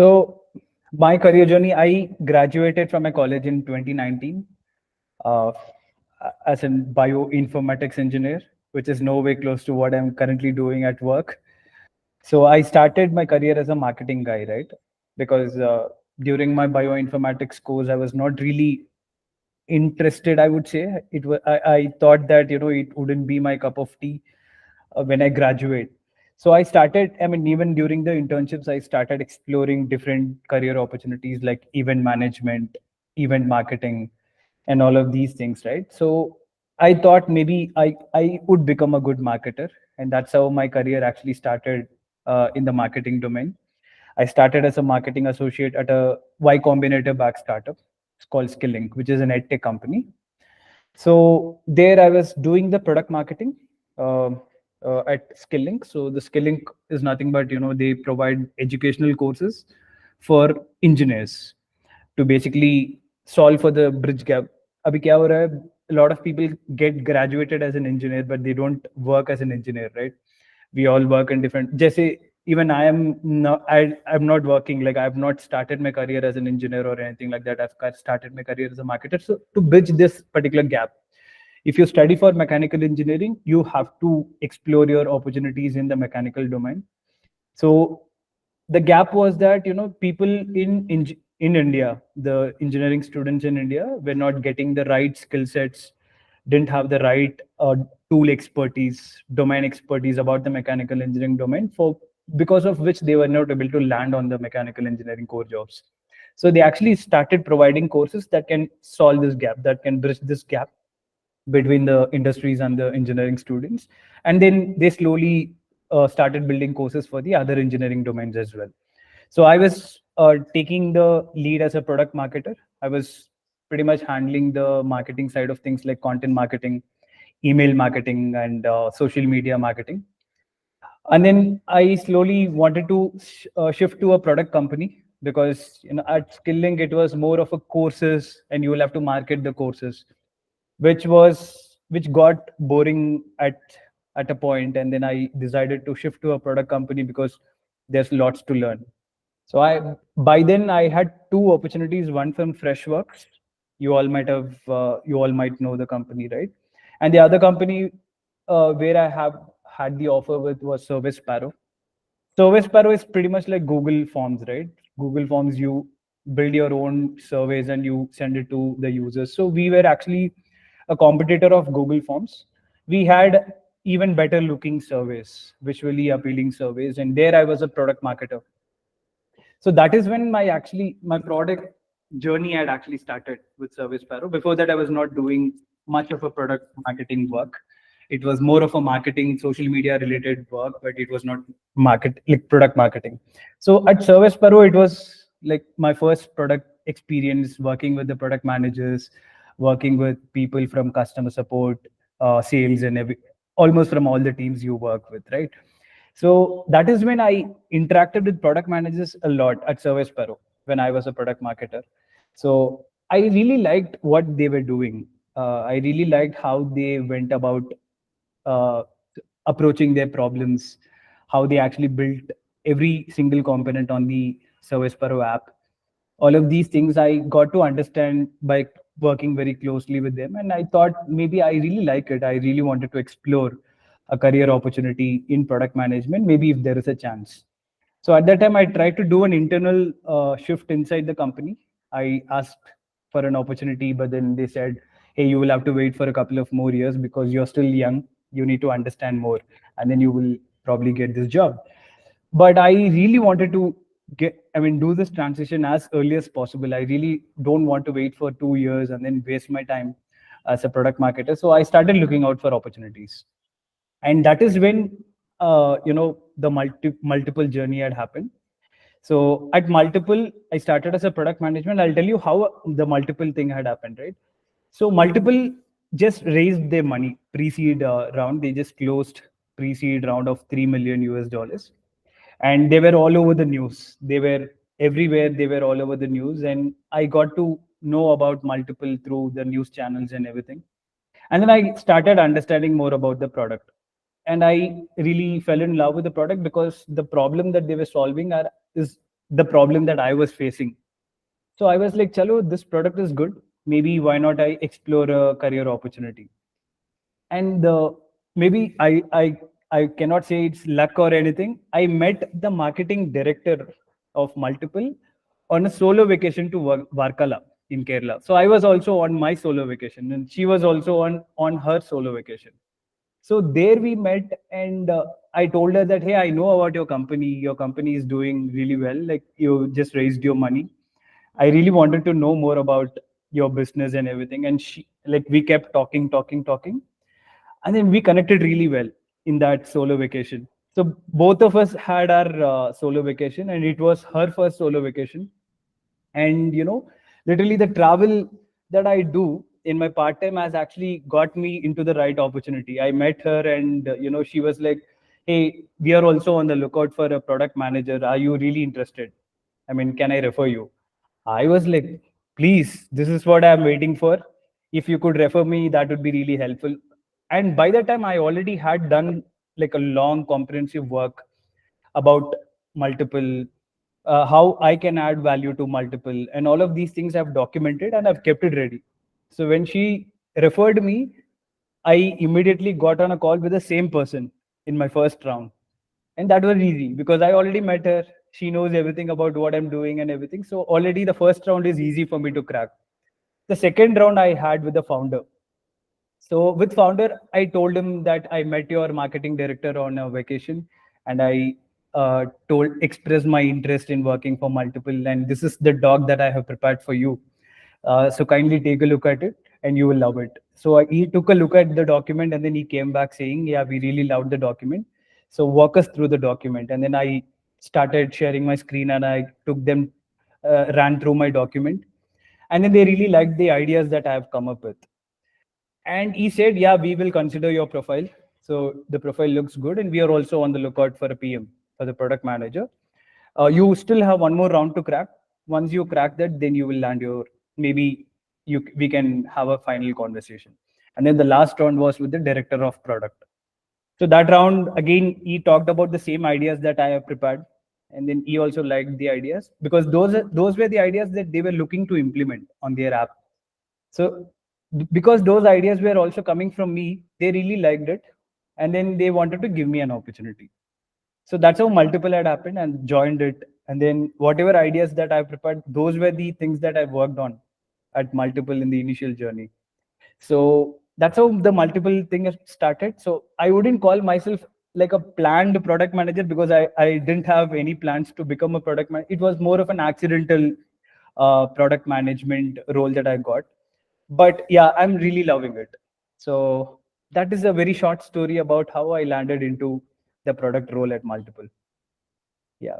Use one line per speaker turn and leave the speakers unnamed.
So my career journey, I graduated from a college in 2019 uh, as a bioinformatics engineer, which is no way close to what I'm currently doing at work. So I started my career as a marketing guy, right? Because during my bioinformatics course, I was not really interested. I would say I thought that it wouldn't be my cup of tea when I graduate. So I started, I mean, even during the internships, I started exploring different career opportunities like event management, event marketing, and all of these things, right? So I thought maybe I would become a good marketer. And that's how my career actually started in the marketing domain. I started as a marketing associate at a Y Combinator back startup. It's called Skillink, which is an edtech company. So there I was doing the product marketing at Skillink. So the Skillink is nothing but they provide educational courses for engineers to basically solve for the bridge gap. Abhi kya ho raha hai? A lot of people get graduated as an engineer, but they don't work as an engineer, right? We all work in different. Jaise, even I am not. I'm not working. Like I've not started my career as an engineer or anything like that. I've started my career as a marketer. So to bridge this particular gap, if you study for mechanical engineering, you have to explore your opportunities in the mechanical domain. So the gap was that people in India, the engineering students in India were not getting the right skill sets, didn't have the right tool expertise, domain expertise about the mechanical engineering domain, for because of which they were not able to land on the mechanical engineering core jobs. So they actually started providing courses that can solve this gap, that can bridge this gap between the industries and the engineering students. And then they slowly started building courses for the other engineering domains as well. So I was taking the lead as a product marketer. I was pretty much handling the marketing side of things like content marketing, email marketing, and social media marketing. And then I slowly wanted to shift to a product company because at Skilling it was more of a courses, and you will have to market the courses, which got boring at a point. And then I decided to shift to a product company because there's lots to learn. So I by then I had two opportunities, one from Freshworks. You all might know the company, right? And the other company where I have had the offer with was Service Sparrow. Service Sparrow is pretty much like Google Forms, right? Google Forms, you build your own surveys and you send it to the users. So we were actually a competitor of Google Forms. We had even better looking surveys, visually appealing surveys, and there I was a product marketer. So that is when my product journey had actually started with Service Sparrow. Before that, I was not doing much of a product marketing work. It was more of a marketing, social media related work, but it was not product marketing. So at Service Sparrow, it was like my first product experience working with the product managers, working with people from customer support, sales, and almost from all the teams you work with, right? So that is when I interacted with product managers a lot at Service Sparrow when I was a product marketer. So I really liked what they were doing. I really liked how they went about uh, approaching their problems, how they actually built every single component on the Service Sparrow app. All of these things I got to understand by working very closely with them. And I thought maybe I really like it. I really wanted to explore a career opportunity in product management, maybe if there is a chance. So at that time, I tried to do an internal shift inside the company. I asked for an opportunity, but then they said, hey, you will have to wait for a couple of more years because you're still young. You need to understand more, and then you will probably get this job. But I really wanted to do this transition as early as possible. I really don't want to wait for 2 years and then waste my time as a product marketer. So I started looking out for opportunities, and that is when the multiple journey had happened. So at multiple, I started as a product management. I'll tell you how the multiple thing had happened, right? So multiple just raised their money pre-seed round. They just closed pre-seed round of 3 million US dollars, and they were all over the news. They were everywhere. They were all over the news, and I got to know about multiple through the news channels and everything. And then I started understanding more about the product, and I really fell in love with the product because the problem that they were solving is the problem that I was facing. So I was like, chalo, this product is good. Maybe why not I explore a career opportunity? And maybe I cannot say it's luck or anything. I met the marketing director of Multiple on a solo vacation to Varkala in Kerala. So I was also on my solo vacation, and she was also on her solo vacation. So there we met, and I told her that, hey, I know about your company. Your company is doing really well. Like, you just raised your money. I really wanted to know more about your business and everything. And she, like, we kept talking, and then we connected really well in that solo vacation. So both of us had our solo vacation, and it was her first solo vacation. And literally the travel that I do in my part time has actually got me into the right opportunity. I met her, and she was like, hey, we are also on the lookout for a product manager. Are you really interested? I mean, can I refer you? I was like, please, this is what I'm waiting for. If you could refer me, that would be really helpful. And by that time, I already had done like a long comprehensive work about Multiple, how I can add value to Multiple, and all of these things I've documented and I've kept it ready. So when she referred me, I immediately got on a call with the same person in my first round. And that was easy because I already met her. She knows everything about what I'm doing and everything. So already the first round is easy for me to crack. The second round I had with the founder. So with founder, I told him that I met your marketing director on a vacation, and I expressed my interest in working for Multiple, and this is the doc that I have prepared for you. So kindly take a look at it, and you will love it. So he took a look at the document, and then he came back saying, yeah, we really loved the document. So walk us through the document. And then I started sharing my screen, and I took them, ran through my document, and then they really liked the ideas that I have come up with. And he said, yeah, we will consider your profile. So the profile looks good, and we are also on the lookout for a PM, for the product manager. You still have one more round to crack. Once you crack that, then you will land your, maybe we can have a final conversation. And then the last round was with the director of product. So that round, again, he talked about the same ideas that I have prepared. And then he also liked the ideas, because those were the ideas that they were looking to implement on their app. So because those ideas were also coming from me, they really liked it. And then they wanted to give me an opportunity. So that's how Multiple had happened, and joined it. And then whatever ideas that I prepared, those were the things that I worked on at Multiple in the initial journey. So that's how the Multiple thing has started. So I wouldn't call myself like a planned product manager, because I didn't have any plans to become a product manager. It was more of an accidental product management role that I got. But yeah, I'm really loving it. So that is a very short story about how I landed into the product role at Multiple. Yeah.